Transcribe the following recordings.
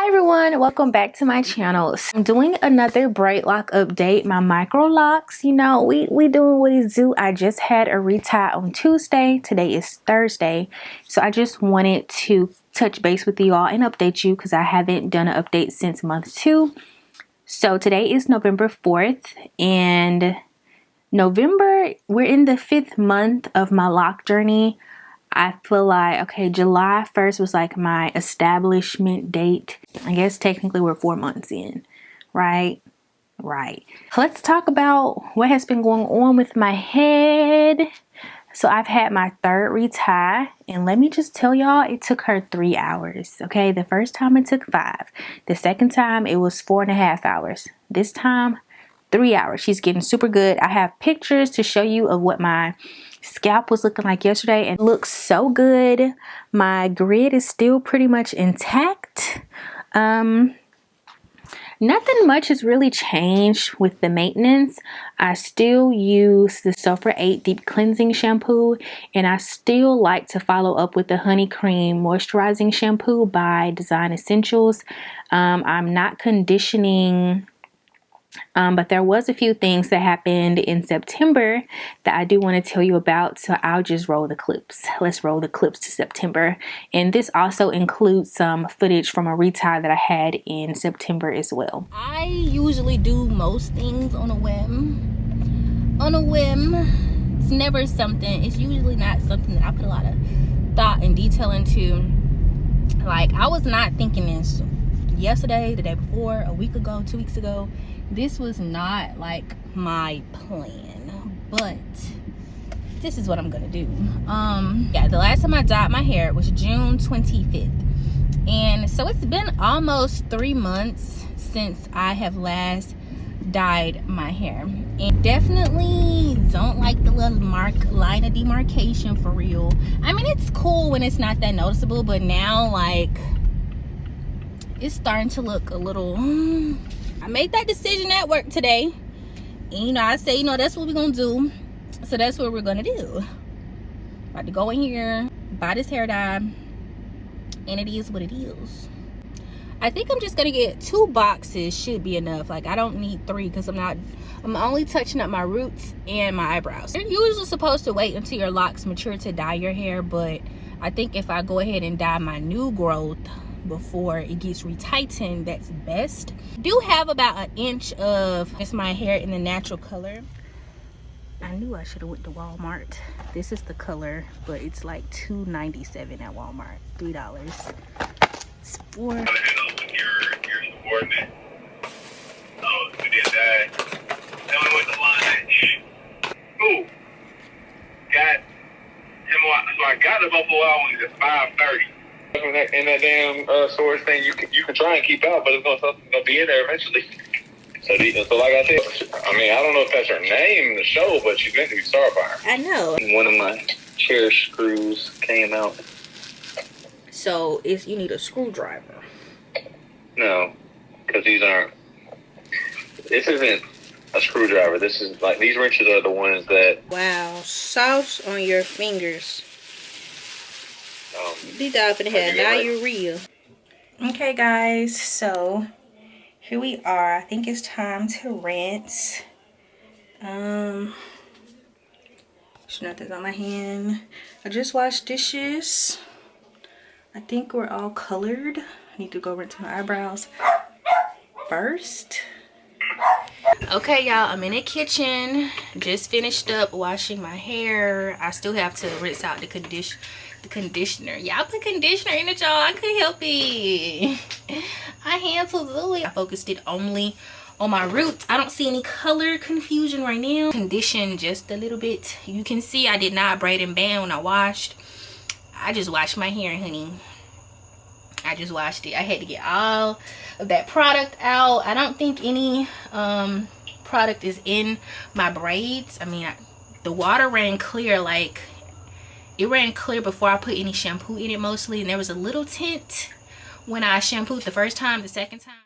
Everyone, welcome back to my channel. So I'm doing another Braidloc update. My Microlocs, you know, we doing what it do. I just had a retie on Tuesday. Today is Thursday, so I just wanted to touch base with you all and update you because I haven't done an update since month 2. So today is November 4th, and November, we're in the 5th month of my loc journey. I feel like, okay, July 1st was like my establishment date. I guess technically we're 4 months in, right? Right. Let's talk about what has been going on with my head. So I've had my 3rd retie, and let me just tell y'all, it took her 3 hours, okay? The first time it took 5. The second time it was 4.5 hours. This time, 3 hours. She's getting super good. I have pictures to show you of what my scalp was looking like yesterday, and it looks so good. My grid is still pretty much intact. Nothing much has really changed with the maintenance. I still use the Sulfur 8 deep cleansing shampoo, and I still like to follow up with the honey cream moisturizing shampoo by Design Essentials. I'm not conditioning, but there was a few things that happened in September that I do want to tell you about, so I'll just roll the clips. Let's roll the clips to September. And this also includes some footage from a retie that I had in September as well. I usually do most things on a whim. On a whim. It's never something, it's usually not something that I put a lot of thought and detail into. Like, I was not thinking this yesterday, the day before, a week ago, 2 weeks ago. This was not like my plan, but this is what I'm gonna do. Yeah, the last time I dyed my hair was June 25th, and so it's been almost 3 months since I have last dyed my hair, and definitely don't like the little line of demarcation for real. I mean, it's cool when it's not that noticeable, but now like it's starting to look a little. I made that decision at work today, and you know, I say, you know, that's what we're gonna do, so that's what we're gonna do. About to go in here, buy this hair dye, and it is what it is. I think I'm just gonna get 2 boxes, should be enough. Like, I don't need 3 because I'm only touching up my roots and my eyebrows. You're usually supposed to wait until your locks mature to dye your hair, but I think if I go ahead and dye my new growth before it gets retightened, that's best. I do have about 1 inch of just my hair in the natural color. I knew I should have went to Walmart. This is the color, but it's like $2.97 at Walmart. $3. It's for your subordinate. Oh, we did that. Then we went to lunch. Ooh. Got him. So I got the Buffalo Wild Wings at 5:30. In that damn storage thing, you can try and keep out, but it's gonna be in there eventually. So like I said, I mean, I don't know if that's her name in the show, but she's meant to be Starfire. I know. One of my chair screws came out. So you need a screwdriver. No, because these aren't. This isn't a screwdriver. This is like, these wrenches are the ones that. Wow, sauce on your fingers. These out for the head. Now you're real. Okay, guys, so here we are. I think it's time to rinse. There's nothing on my hand. I just washed dishes. I think we're all colored. I need to go rinse my eyebrows first. Okay, y'all, I'm in the kitchen. Just finished up washing my hair. I still have to rinse out the conditioner. Y'all put conditioner in it, y'all. I couldn't help it. I had to do it. I focused it only on my roots. I don't see any color confusion right now. Condition just a little bit. You can see I did not braid and band when I washed. I just washed my hair, honey. I just washed it. I had to get all of that product out. I don't think any product is in my braids. I mean, the water ran clear. Like, it ran clear before I put any shampoo in it mostly, and there was a little tint when I shampooed the first time. The second time,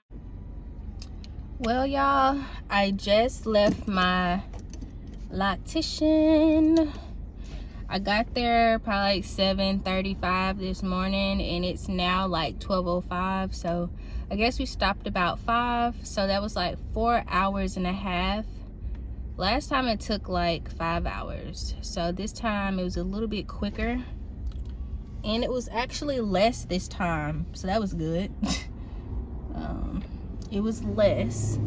well, y'all, I just left my loctician. I got there probably like 7:35 this morning, and it's now like 12:05, so I guess we stopped about 5, so that was like 4 hours and a half. Last time it took like 5 hours, so this time it was a little bit quicker, and it was actually less this time, so that was good. It was less.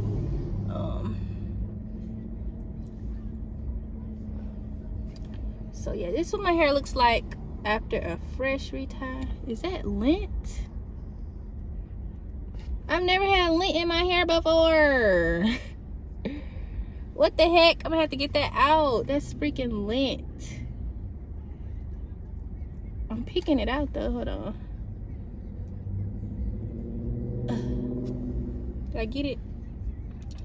So yeah, this is what my hair looks like after a fresh retie. Is that lint? I've never had lint in my hair before. What the heck? I'm gonna have to get that out. That's freaking lint. I'm picking it out though. Hold on. Did I get it?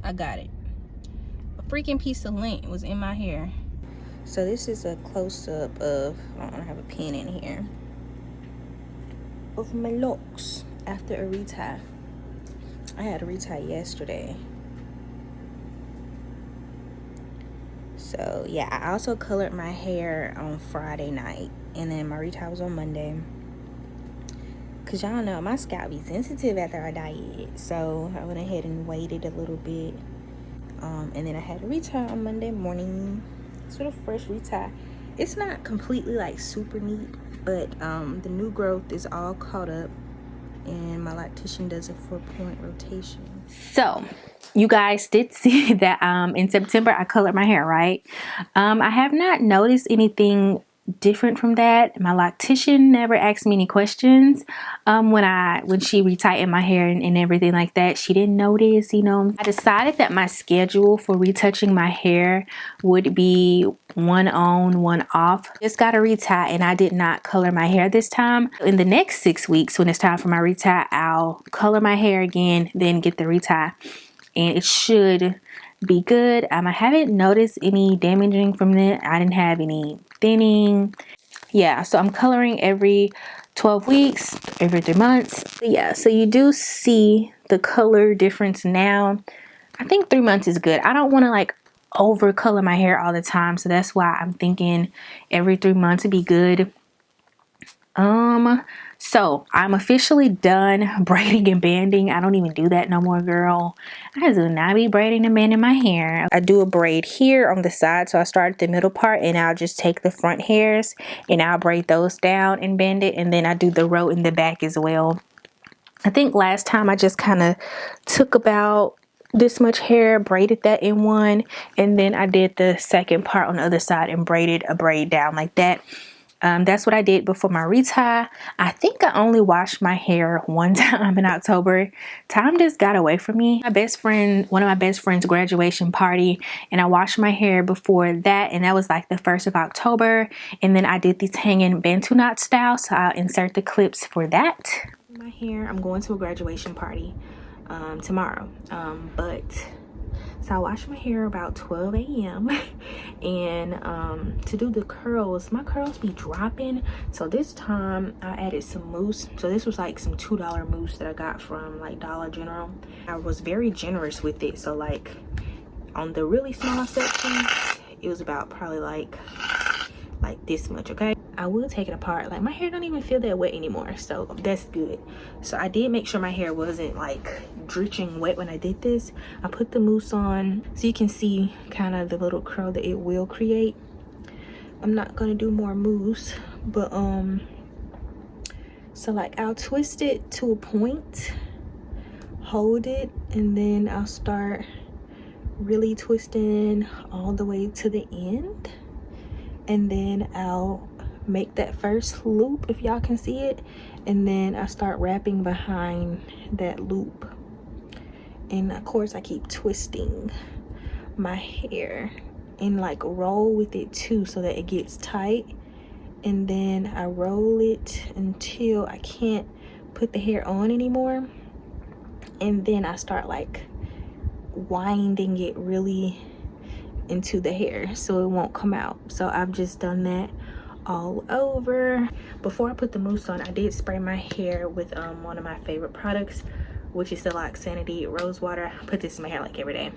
I got it. A freaking piece of lint was in my hair. So this is a close-up of, I don't have a pen in here, of my locks after a retie. I had a retie yesterday. So yeah, I also colored my hair on Friday night, and then my retie was on Monday. Cause y'all know my scalp be sensitive after I dye it, so I went ahead and waited a little bit. And then I had a retie on Monday morning, sort of fresh retie. It's not completely like super neat, but the new growth is all caught up, and my loctician does a 4-point rotation. So you guys did see that in September I colored my hair, right? I have not noticed anything different from that. My loctician never asked me any questions when she retightened my hair and everything like that. She didn't notice, you know. I decided that my schedule for retouching my hair would be 1 on, 1 off. Just got a retie, and I did not color my hair this time. In the next 6 weeks, when it's time for my retie, I'll color my hair again, then get the retie, and it should be good. I haven't noticed any damaging from it. I didn't have any thinning. Yeah, so I'm coloring every 12 weeks, every 3 months. But yeah, so you do see the color difference now. I think 3 months is good. I don't want to like over color my hair all the time, so that's why I'm thinking every 3 months would be good. So I'm officially done braiding and banding. I don't even do that no more, girl. I do not be braiding and banding my hair. I do a braid here on the side, so I start at the middle part, and I'll just take the front hairs and I'll braid those down and bend it, and then I do the row in the back as well. I think last time I just kind of took about this much hair, braided that in one, and then I did the second part on the other side and braided a braid down like that. That's what I did before my retie. I think I only washed my hair one time in October. Time just got away from me. One of my best friend's graduation party, and I washed my hair before that, and that was like the 1st of October. And then I did these hanging Bantu knot style, so I'll insert the clips for that. My hair, I'm going to a graduation party tomorrow, so I wash my hair about 12 a.m. and to do the curls, my curls be dropping. So this time I added some mousse. So this was like some $2 mousse that I got from like Dollar General. I was very generous with it. So like on the really small sections, it was about probably like this much, okay? I will take it apart. Like my hair don't even feel that wet anymore, so that's good. So I did make sure my hair wasn't like drenching wet when I did this. I put the mousse on so you can see kind of the little curl that it will create. I'm not gonna do more mousse, but so like I'll twist it to a point, hold it, and then I'll start really twisting all the way to the end, and then I'll make that first loop, if y'all can see it, and then I start wrapping behind that loop. And of course I keep twisting my hair and like roll with it too so that it gets tight, and then I roll it until I can't put the hair on anymore, and then I start like winding it really into the hair so it won't come out. So I've just done that all over. Before I put the mousse on, I did spray my hair with one of my favorite products, which is the Loc Sanity Rose Water. I put this in my hair like every day,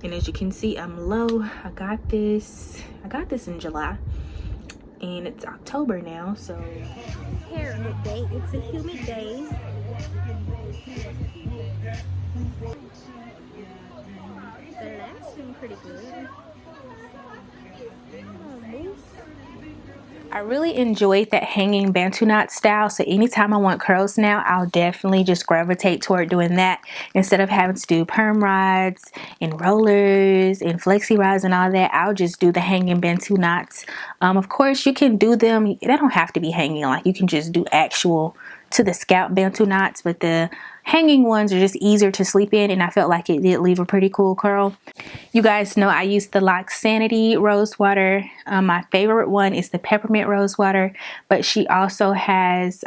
and as you can see, I'm low. I got this in July, and it's October now, so hair update. It's a humid day. They're lasting pretty good. Mousse. I really enjoyed that hanging Bantu knot style, so anytime I want curls now, I'll definitely just gravitate toward doing that instead of having to do perm rods and rollers and flexi rods and all that. I'll just do the hanging Bantu knots. Of course, you can do them, they don't have to be hanging, like you can just do actual to the scalp Bantu knots, but the hanging ones are just easier to sleep in, and I felt like it did leave a pretty cool curl. You guys know I use the Loc Sanity rose water. My favorite one is the peppermint rose water, but she also has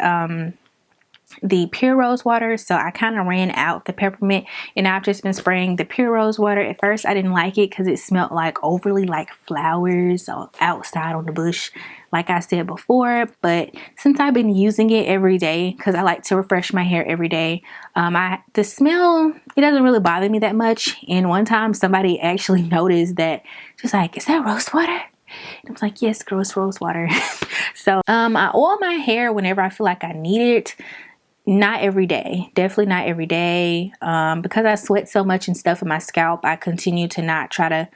the pure rose water, so I kind of ran out the peppermint and I've just been spraying the pure rose water. At first I didn't like it because it smelled like overly like flowers outside on the bush, like I said before, but since I've been using it every day, because I like to refresh my hair every day, the smell, it doesn't really bother me that much. And one time somebody actually noticed that, she's like, is that rose water? And I was like, yes, girl, it's rose water. So I oil my hair whenever I feel like I need it. Not every day, definitely not every day. Because I sweat so much and stuff in my scalp, I continue to not try to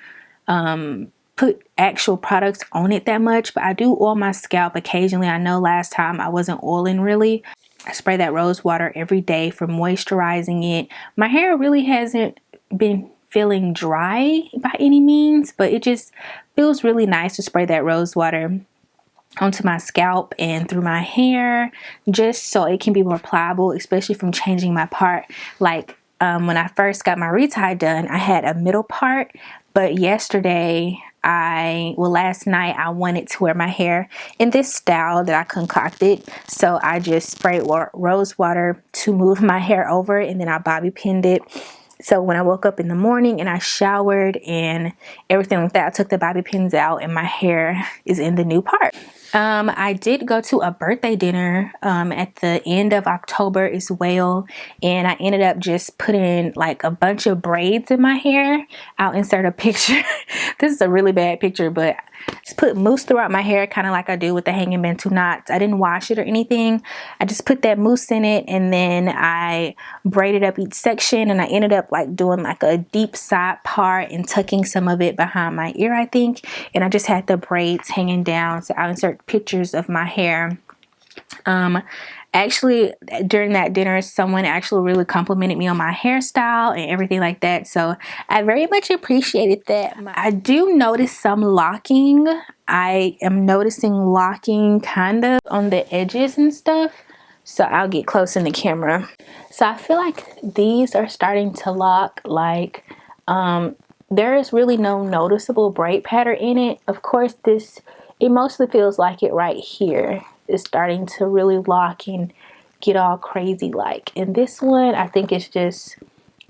put actual products on it that much, but I do oil my scalp occasionally. I know last time I wasn't oiling really. I spray that rose water every day for moisturizing it. My hair really hasn't been feeling dry by any means, but it just feels really nice to spray that rose water onto my scalp and through my hair, just so it can be more pliable, especially from changing my part. Like when I first got my retie done, I had a middle part, but yesterday last night I wanted to wear my hair in this style that I concocted, so I just sprayed rose water to move my hair over, and then I bobby pinned it. So when I woke up in the morning and I showered and everything like that, I took the bobby pins out and my hair is in the new part. I did go to a birthday dinner at the end of October as well, and I ended up just putting like a bunch of braids in my hair. I'll insert a picture. This is a really bad picture, but just put mousse throughout my hair, kind of like I do with the hanging Bantu knots. I didn't wash it or anything. I just put that mousse in it, and then I braided up each section, and I ended up like doing like a deep side part and tucking some of it behind my ear, I think. And I just had the braids hanging down, so I'll insert pictures of my hair. Actually, during that dinner, someone actually really complimented me on my hairstyle and everything like that, so I very much appreciated that. I do notice some locking. I am noticing locking kind of on the edges and stuff, so I'll get close in the camera. So I feel like these are starting to lock. Like there is really no noticeable braid pattern in it. Of course, it mostly feels like it right here is starting to really lock and get all crazy like. And this one, I think it's just,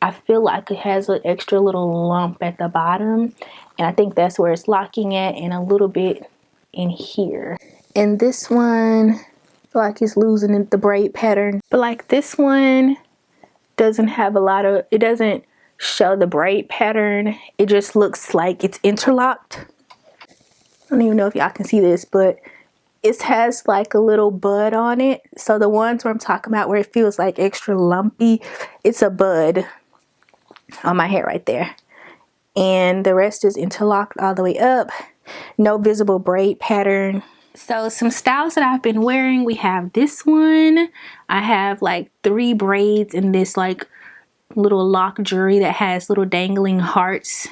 I feel like it has an extra little lump at the bottom, and I think that's where it's locking at, and a little bit in here. And this one, I feel like it's losing the braid pattern, but like this one doesn't have a lot of, it doesn't show the braid pattern. It just looks like it's interlocked. I don't even know if y'all can see this, but it has like a little bud on it. So the ones where I'm talking about where it feels like extra lumpy, it's a bud on my hair right there. And the rest is interlocked all the way up. No visible braid pattern. So some styles that I've been wearing, we have this one. I have like 3 braids in this like little lock jewelry that has little dangling hearts,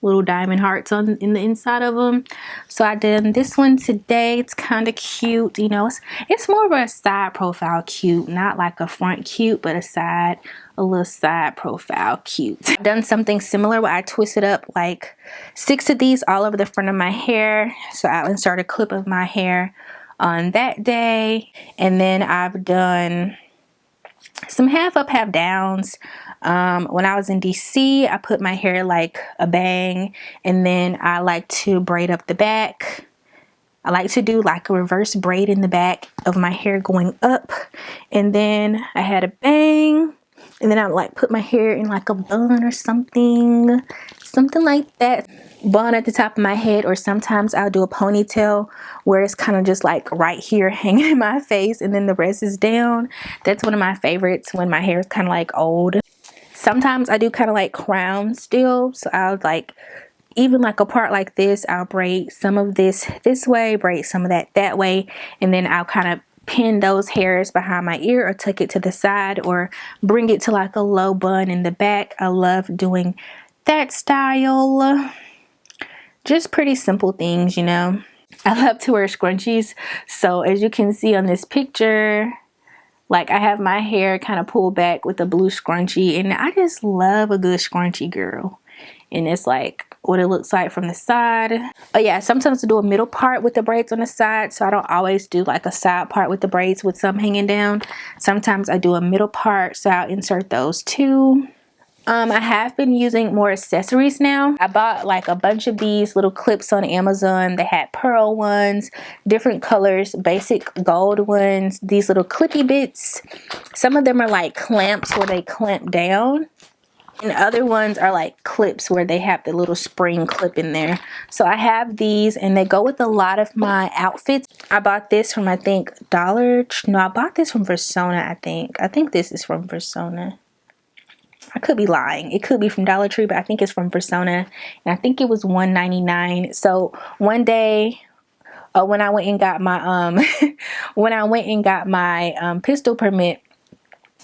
little diamond hearts in the inside of them. So I did this one today. It's kind of cute, you know. It's more of a side profile cute, not like a front cute, but a little side profile cute. I've done something similar where I twisted up like 6 of these all over the front of my hair. So I'll insert a clip of my hair on that day. And then I've done some half up, half downs. When I was in DC, I put my hair like a bang, and then I like to braid up the back. I like to do like a reverse braid in the back of my hair going up, and then I had a bang, and then I like put my hair in like a bun or something. something like that, bun at the top of my head, or sometimes I'll do a ponytail where it's kind of just like right here hanging in my face and then the rest is down. That's one of my favorites when my hair is kind of like old. Sometimes I do kind of like crown still, so I'll like even like a part like this, I'll braid some of this way, braid some of that way, and then I'll kind of pin those hairs behind my ear or tuck it to the side or bring it to like a low bun in the back. I love doing that style. Just pretty simple things, you know. I love to wear scrunchies, so as you can see on this picture, like I have my hair kind of pulled back with a blue scrunchie, and I just love a good scrunchie, girl. And it's like what it looks like from the side. Oh yeah, sometimes I do a middle part with the braids on the side, so I don't always do like a side part with the braids with some hanging down. Sometimes I do a middle part, so I'll insert those too. I have been using more accessories now. I bought like a bunch of these little clips on Amazon. They had pearl ones, different colors, basic gold ones, these little clippy bits. Some of them are like clamps where they clamp down, and other ones are like clips where they have the little spring clip in there. So I have these, and they go with a lot of my outfits. I bought this from, I think, I bought this from Versona, I think this is from Versona. I could be lying. It could be from Dollar Tree, but I think it's from Versona, and I think it was $1.99. So one day, when I went and got my pistol permit,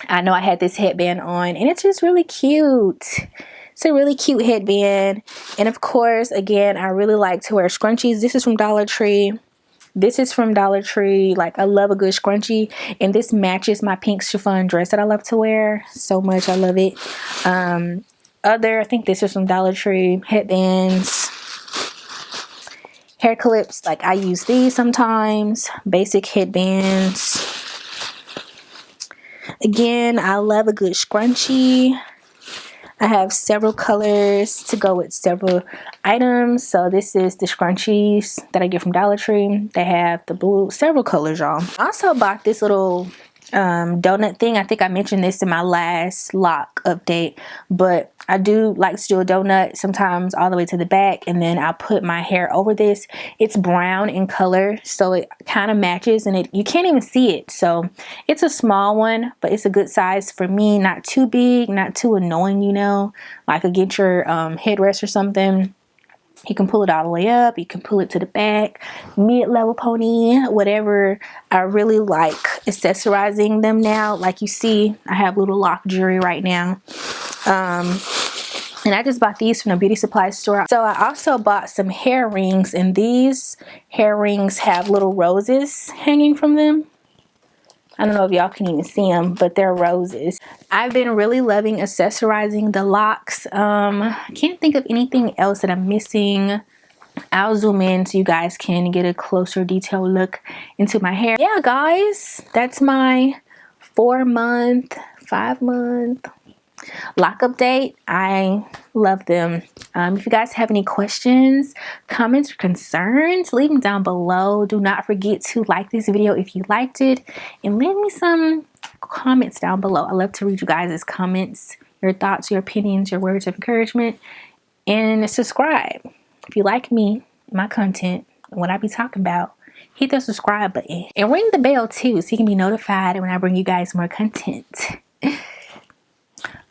I know I had this headband on, and it's just really cute. It's a really cute headband. And of course, again, I really like to wear scrunchies. This is from Dollar Tree. This is from Dollar Tree. Like, I love a good scrunchie, and this matches my pink chiffon dress that I love to wear so much. I love it. I think this is from Dollar Tree. Headbands, hair clips, like I use these sometimes. Basic headbands. Again, I love a good scrunchie. I have several colors to go with several items. So this is the scrunchies that I get from Dollar Tree. They have the blue, several colors, y'all. I also bought this little donut thing. I think I mentioned this in my last lock update, but I do like to do a donut sometimes all the way to the back, and then I'll put my hair over this. It's brown in color, so it kind of matches, and you can't even see it. So it's a small one, but it's a good size for me. Not too big, not too annoying, you know, like against your headrest or something. You can pull it all the way up. You can pull it to the back, mid-level pony, whatever. I really like accessorizing them now. Like you see, I have little lock jewelry right now. And I just bought these from the beauty supply store. So I also bought some hair rings, and these hair rings have little roses hanging from them. I don't know if y'all can even see them, but they're roses. I've been really loving accessorizing the locks. I can't think of anything else that I'm missing. I'll zoom in so you guys can get a closer detailed look into my hair. Yeah, guys, that's my 4-month, 5-month lock update. I love them. If you guys have any questions, comments, or concerns, leave them down below. Do not forget to like this video if you liked it, and leave me some comments down below. I love to read you guys' comments, your thoughts, your opinions, your words of encouragement, and subscribe. If you like me, my content, and what I be talking about, hit the subscribe button and ring the bell too, so you can be notified when I bring you guys more content.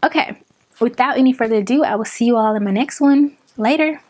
Okay, without any further ado, I will see you all in my next one. Later.